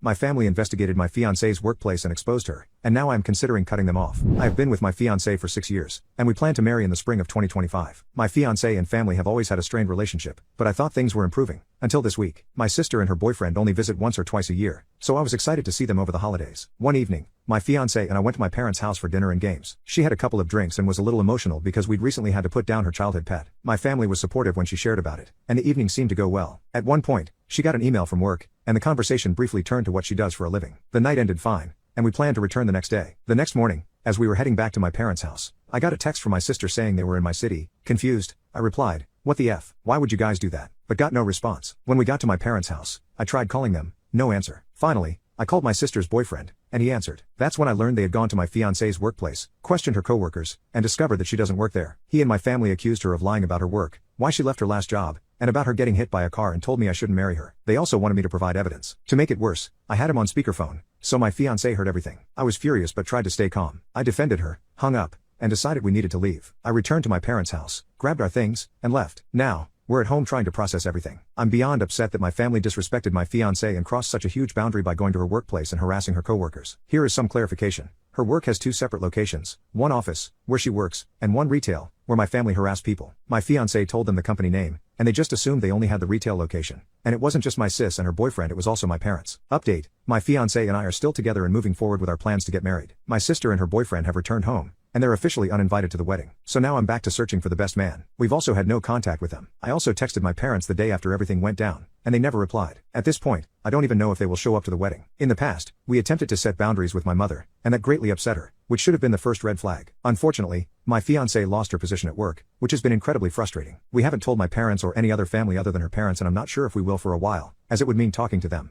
My family investigated my fiance's workplace and exposed her, and now I am considering cutting them off. I have been with my fiance for 6 years, and we plan to marry in the spring of 2025. My fiance and family have always had a strained relationship, but I thought things were improving. Until this week, my sister and her boyfriend only visit once or twice a year, so I was excited to see them over the holidays. One evening, my fiance and I went to my parents' house for dinner and games. She had a couple of drinks and was a little emotional because we'd recently had to put down her childhood pet. My family was supportive when she shared about it, and the evening seemed to go well. At one point, she got an email from work, and the conversation briefly turned to what she does for a living. The night ended fine, and we planned to return the next day. The next morning, as we were heading back to my parents' house, I got a text from my sister saying they were in my city. Confused, I replied, "What the F? Why would you guys do that?" But got no response. When we got to my parents' house, I tried calling them, no answer. Finally, I called my sister's boyfriend, and he answered. That's when I learned they had gone to my fiance's workplace, questioned her coworkers, and discovered that she doesn't work there. He and my family accused her of lying about her work, why she left her last job, and about her getting hit by a car, and told me I shouldn't marry her. They also wanted me to provide evidence. To make it worse, I had him on speakerphone, so my fiancé heard everything. I was furious but tried to stay calm. I defended her, hung up, and decided we needed to leave. I returned to my parents' house, grabbed our things, and left. Now, we're at home trying to process everything. I'm beyond upset that my family disrespected my fiancé and crossed such a huge boundary by going to her workplace and harassing her coworkers. Here is some clarification. Her work has 2 separate locations, one office, where she works, and one retail, where my family harassed people. My fiancé told them the company name, and they just assumed they only had the retail location. And it wasn't just my sis and her boyfriend, it was also my parents. Update, my fiancé and I are still together and moving forward with our plans to get married. My sister and her boyfriend have returned home, and they're officially uninvited to the wedding. So now I'm back to searching for the best man. We've also had no contact with them. I also texted my parents the day after everything went down, and they never replied. At this point, I don't even know if they will show up to the wedding. In the past, we attempted to set boundaries with my mother, and that greatly upset her, which should have been the first red flag. Unfortunately, my fiancé lost her position at work, which has been incredibly frustrating. We haven't told my parents or any other family other than her parents, and I'm not sure if we will for a while, as it would mean talking to them.